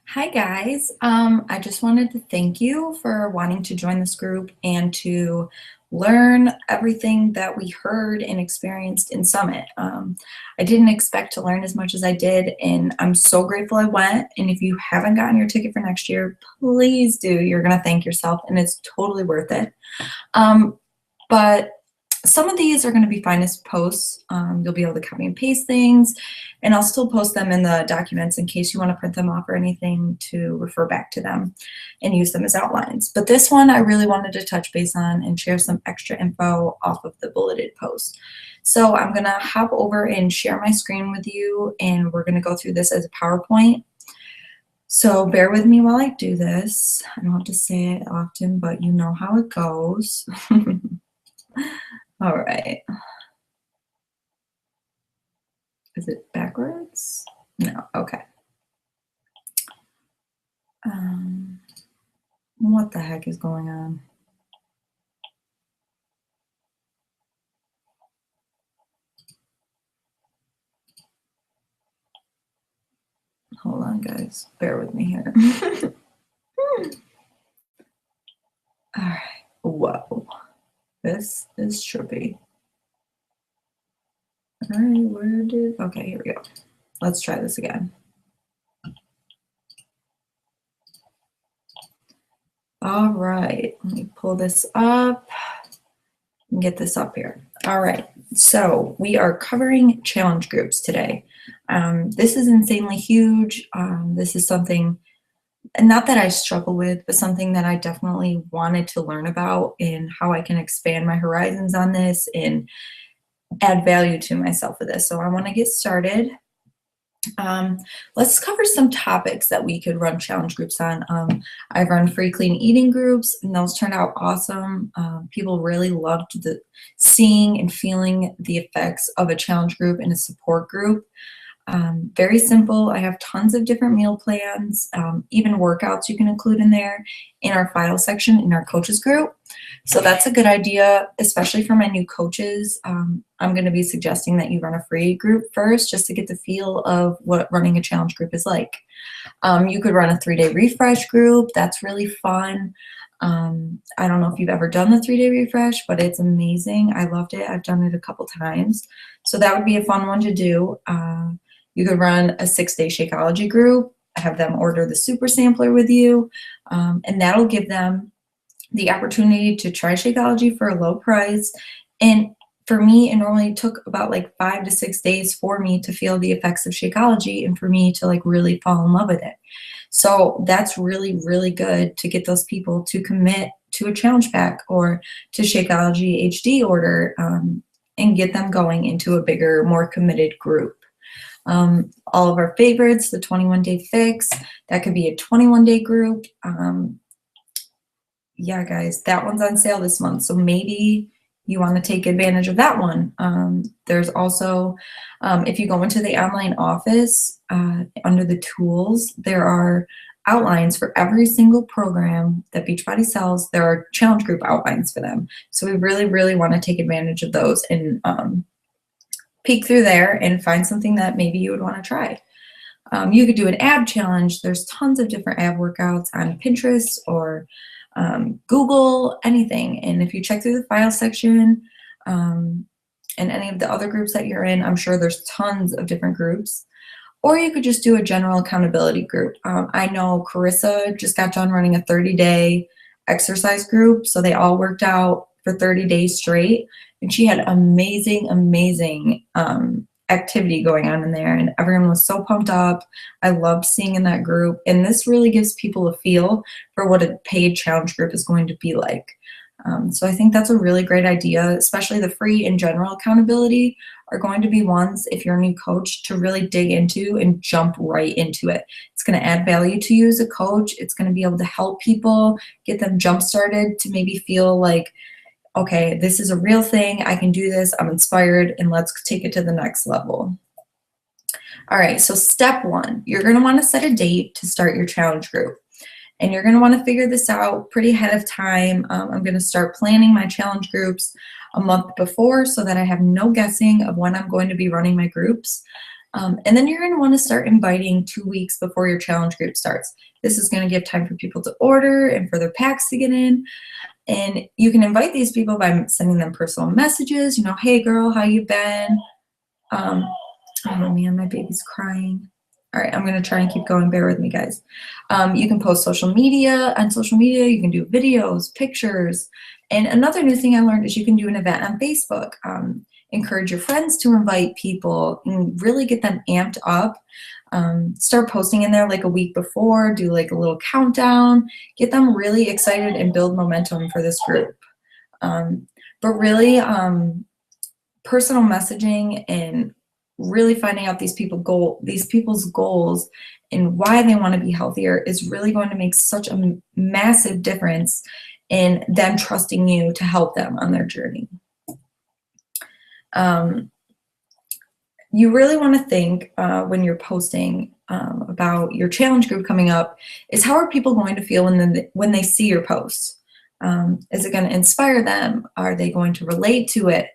Hi guys. I just wanted to thank you for wanting to join this group and to learn everything that we heard and experienced in Summit. I didn't expect to learn as much as I did, and I'm so grateful I went. And if you haven't gotten your ticket for next year, please do. You're gonna thank yourself, and it's totally worth it. But some of these are going to be finest posts. You'll be able to copy and paste things, and I'll still post them in the documents in case you want to print them off or anything to refer back to them and use them as outlines. But this one I really wanted to touch base on and share some extra info off of the bulleted post. So I'm going to hop over and share my screen with you, and we're going to go through this as a PowerPoint. So bear with me while I do this. I don't have to say it often, but you know how it goes. All right. Is it backwards? No, okay. What the heck is going on? Hold on, guys. Bear with me here. All right. Whoa. This is trippy. All right, okay, here we go. Let's try this again. All right, let me pull this up and get this up here. All right, so we are covering challenge groups today. This is insanely huge. This is something, and not that I struggle with, but something that I definitely wanted to learn about and how I can expand my horizons on this and add value to myself with this. So I want to get started. Let's cover some topics that we could run challenge groups on. I've run free clean eating groups, and those turned out awesome. People really loved seeing and feeling the effects of a challenge group and a support group. Very simple. I have tons of different meal plans, even workouts you can include in there in our file section in our coaches group. So that's a good idea, especially for my new coaches. I'm going to be suggesting that you run a free group first just to get the feel of what running a challenge group is like. You could run a 3-day refresh group. That's really fun. I don't know if you've ever done the 3-day refresh, but it's amazing. I loved it. I've done it a couple times. So that would be a fun one to do. You could run a 6-day Shakeology group, have them order the super sampler with you, and that'll give them the opportunity to try Shakeology for a low price. And for me, it normally took about like 5 to 6 days for me to feel the effects of Shakeology and for me to like really fall in love with it. So that's really, really good to get those people to commit to a challenge pack or to Shakeology HD order and get them going into a bigger, more committed group. All of our favorites, the 21-day fix, that could be a 21-day group. Yeah, guys, that one's on sale this month, so maybe you want to take advantage of that one. There's also, if you go into the online office, under the tools, there are outlines for every single program that Beachbody sells. There are challenge group outlines for them. So we really, really want to take advantage of those and peek through there and find something that maybe you would want to try. You could do an ab challenge. There's tons of different ab workouts on Pinterest or Google, anything. And if you check through the file section and any of the other groups that you're in, I'm sure there's tons of different groups. Or you could just do a general accountability group. I know Carissa just got done running a 30-day exercise group. So they all worked out for 30 days straight. And she had amazing, amazing activity going on in there. And everyone was so pumped up. I loved seeing in that group. And this really gives people a feel for what a paid challenge group is going to be like. So I think that's a really great idea, especially the free and general accountability are going to be ones, if you're a new coach, to really dig into and jump right into it. It's going to add value to you as a coach. It's going to be able to help people, get them jump started to maybe feel like, okay, this is a real thing. I can do this. I'm inspired, and let's take it to the next level. All right, so step 1, you're going to want to set a date to start your challenge group. And you're going to want to figure this out pretty ahead of time. I'm going to start planning my challenge groups a month before so that I have no guessing of when I'm going to be running my groups. And then you're going to want to start inviting 2 weeks before your challenge group starts. This is going to give time for people to order and for their packs to get in. And you can invite these people by sending them personal messages, you know, hey girl, how you been? Oh man, my baby's crying. All right, I'm gonna try and keep going, bear with me guys. You can post on social media, you can do videos, pictures. And another new thing I learned is you can do an event on Facebook. Encourage your friends to invite people and really get them amped up. Start posting in there like a week before, do like a little countdown, get them really excited and build momentum for this group. But really, personal messaging and really finding out these people's goals and why they want to be healthier is really going to make such a massive difference in them trusting you to help them on their journey. You really want to think when you're posting about your challenge group coming up is how are people going to feel when they see your posts? Is it going to inspire them? Are they going to relate to it?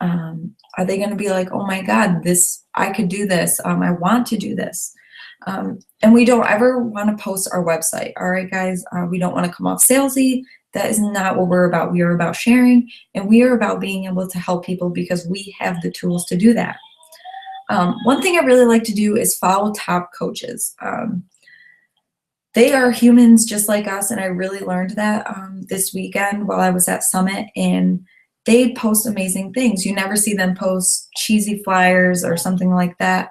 Are they going to be like, oh my God, I could do this. I want to do this. And we don't ever want to post our website. All right, guys, we don't want to come off salesy. That is not what we're about. We are about sharing, and we are about being able to help people because we have the tools to do that. One thing I really like to do is follow top coaches. They are humans just like us, and I really learned that this weekend while I was at Summit, and they post amazing things. You never see them post cheesy flyers or something like that.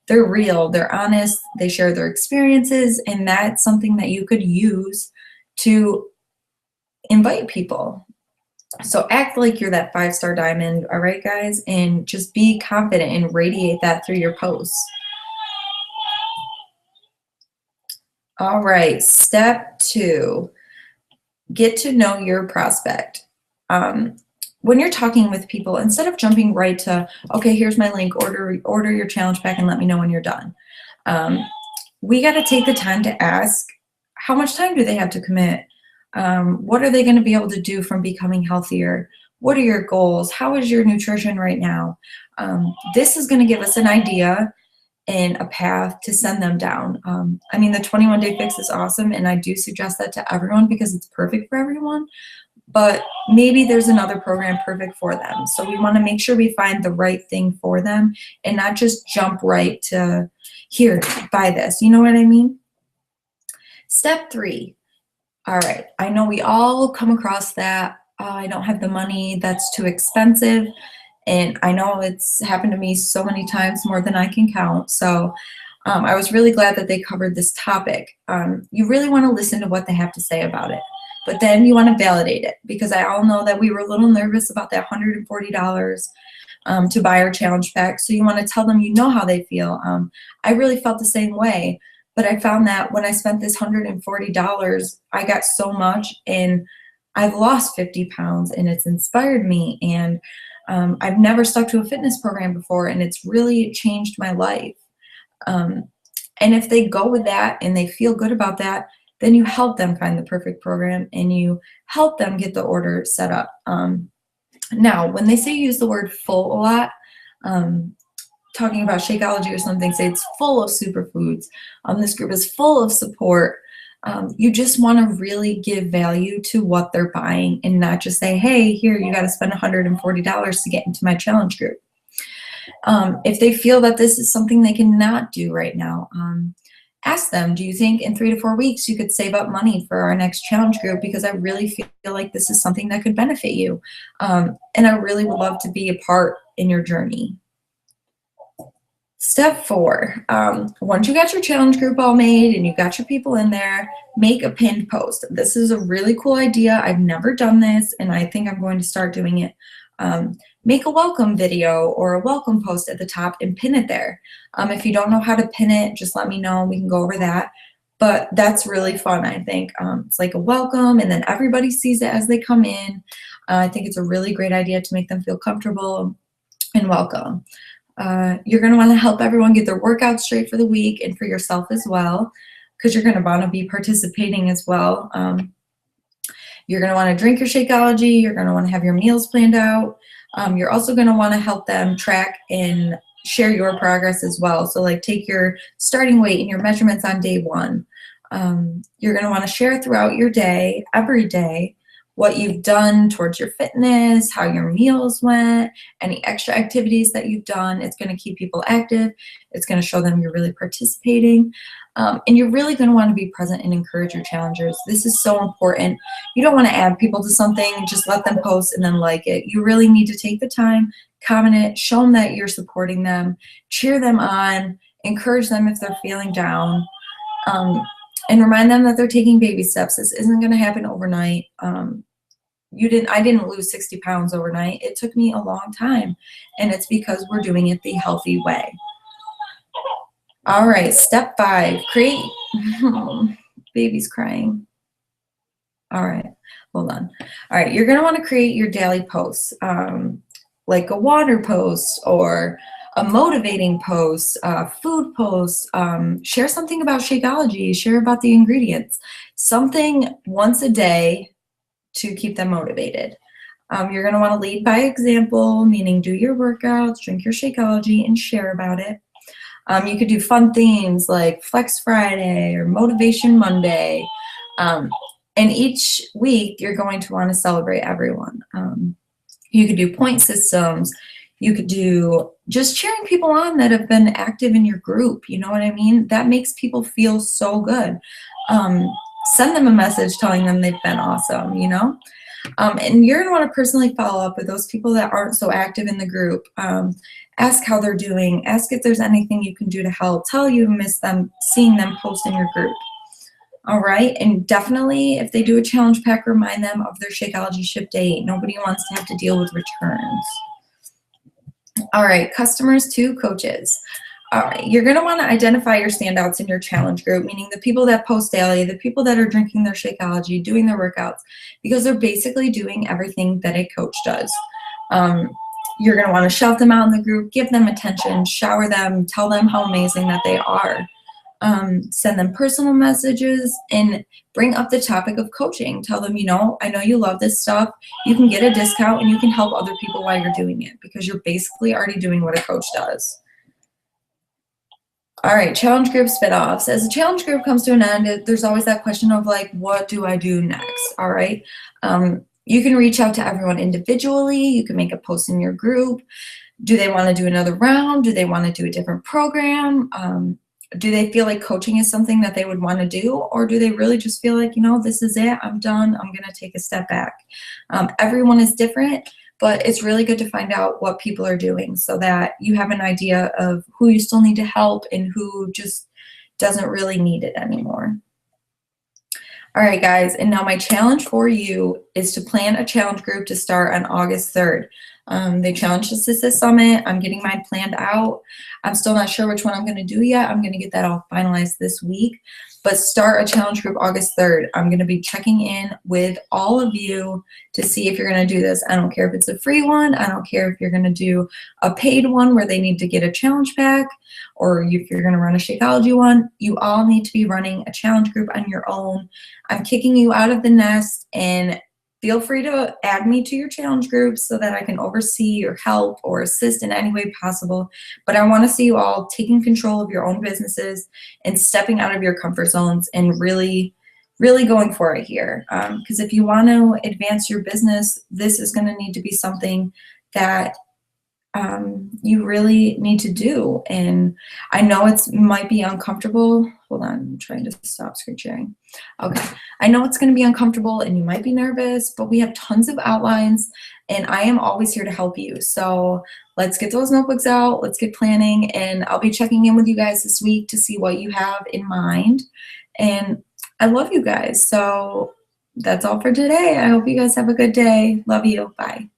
They're real, they're honest, they share their experiences, and that's something that you could use to invite people. So act like you're that 5-star diamond, all right, guys? And just be confident and radiate that through your posts. All right, step 2, get to know your prospect. When you're talking with people, instead of jumping right to, okay, here's my link, order your challenge pack and let me know when you're done. We got to take the time to ask, how much time do they have to commit? What are they going to be able to do from becoming healthier? What are your goals? How is your nutrition right now? This is going to give us an idea and a path to send them down. I mean, the 21-day fix is awesome, and I do suggest that to everyone because it's perfect for everyone, but maybe there's another program perfect for them. So we want to make sure we find the right thing for them and not just jump right to, here, buy this. You know what I mean? Step 3. All right, I know we all come across that, I don't have the money, that's too expensive. And I know it's happened to me so many times, more than I can count. So I was really glad that they covered this topic. You really want to listen to what they have to say about it. But then you want to validate it, because I all know that we were a little nervous about that $140 to buy our challenge pack. So you want to tell them you know how they feel. I really felt the same way. But I found that when I spent this $140, I got so much, and I've lost 50 pounds, and it's inspired me. And I've never stuck to a fitness program before, and it's really changed my life. And if they go with that and they feel good about that, then you help them find the perfect program and you help them get the order set up. Now, when they say use the word full a lot, talking about Shakeology or something, say it's full of superfoods. This group is full of support. You just want to really give value to what they're buying and not just say, hey, here, you got to spend $140 to get into my challenge group. If they feel that this is something they cannot do right now, ask them, do you think in 3 to 4 weeks you could save up money for our next challenge group? Because I really feel like this is something that could benefit you. And I really would love to be a part in your journey. Step 4, once you got your challenge group all made and you got your people in there, make a pinned post. This is a really cool idea. I've never done this, and I think I'm going to start doing it. Make a welcome video or a welcome post at the top and pin it there. If you don't know how to pin it, just let me know. We can go over that. But that's really fun, I think. It's like a welcome, and then everybody sees it as they come in. I think it's a really great idea to make them feel comfortable and welcome. You're going to want to help everyone get their workout straight for the week and for yourself as well, because you're going to want to be participating as well. You're going to want to drink your Shakeology. You're going to want to have your meals planned out. You're also going to want to help them track and share your progress as well. So like take your starting weight and your measurements on day 1. You're going to want to share throughout your day, every day, what you've done towards your fitness, how your meals went, any extra activities that you've done. It's going to keep people active. It's going to show them you're really participating. And you're really going to want to be present and encourage your challengers. This is so important. You don't want to add people to something and just let them post and then like it. You really need to take the time, comment it, show them that you're supporting them, cheer them on, encourage them if they're feeling down, and remind them that they're taking baby steps. This isn't going to happen overnight. I didn't lose 60 pounds overnight. It took me a long time, and it's because we're doing it the healthy way. All right, step 5, create, baby's crying. All right, hold on. All right, you're gonna wanna create your daily posts, like a water post or a motivating post, food post, share something about Shakeology, share about the ingredients, something once a day to keep them motivated. You're going to want to lead by example, meaning do your workouts, drink your Shakeology, and share about it. You could do fun themes like Flex Friday or Motivation Monday. And each week, you're going to want to celebrate everyone. You could do point systems. You could do just cheering people on that have been active in your group. You know what I mean? That makes people feel so good. Send them a message telling them they've been awesome, you know? And you're gonna wanna personally follow up with those people that aren't so active in the group. Ask how they're doing. Ask if there's anything you can do to help. Tell you miss them, seeing them post in your group. All right, and definitely if they do a challenge pack, remind them of their Shakeology ship date. Nobody wants to have to deal with returns. All right, customers to coaches. All right, you're gonna wanna identify your standouts in your challenge group, meaning the people that post daily, the people that are drinking their Shakeology, doing their workouts, because they're basically doing everything that a coach does. You're gonna wanna shout them out in the group, give them attention, shower them, tell them how amazing that they are. Send them personal messages and bring up the topic of coaching. Tell them, you know, I know you love this stuff. You can get a discount and you can help other people while you're doing it because you're basically already doing what a coach does. All right, challenge group spinoffs. As a challenge group comes to an end, there's always that question of like, what do I do next? All right. You can reach out to everyone individually. You can make a post in your group. Do they want to do another round? Do they want to do a different program? Do they feel like coaching is something that they would want to do? Or do they really just feel like, you know, this is it, I'm done, I'm going to take a step back? Everyone is different, but it's really good to find out what people are doing so that you have an idea of who you still need to help and who just doesn't really need it anymore. All right, guys, and now my challenge for you is to plan a challenge group to start on August 3rd. They challenged us this summit. I'm getting mine planned out. I'm still not sure which one I'm going to do yet. I'm going to get that all finalized this week. But start a challenge group August 3rd. I'm going to be checking in with all of you to see if you're going to do this. I don't care if it's a free one. I don't care if you're going to do a paid one where they need to get a challenge pack, or if you're going to run a Shakeology one. You all need to be running a challenge group on your own. I'm kicking you out of the nest, and feel free to add me to your challenge groups so that I can oversee or help or assist in any way possible. But I want to see you all taking control of your own businesses and stepping out of your comfort zones and really, really going for it here. Because if you want to advance your business, this is going to need to be something that you really need to do. And I know it might be uncomfortable. Hold on, I'm trying to stop screen sharing. Okay, I know it's going to be uncomfortable and you might be nervous, but we have tons of outlines and I am always here to help you. So let's get those notebooks out, let's get planning, and I'll be checking in with you guys this week to see what you have in mind. And I love you guys. So that's all for today. I hope you guys have a good day. Love you. Bye.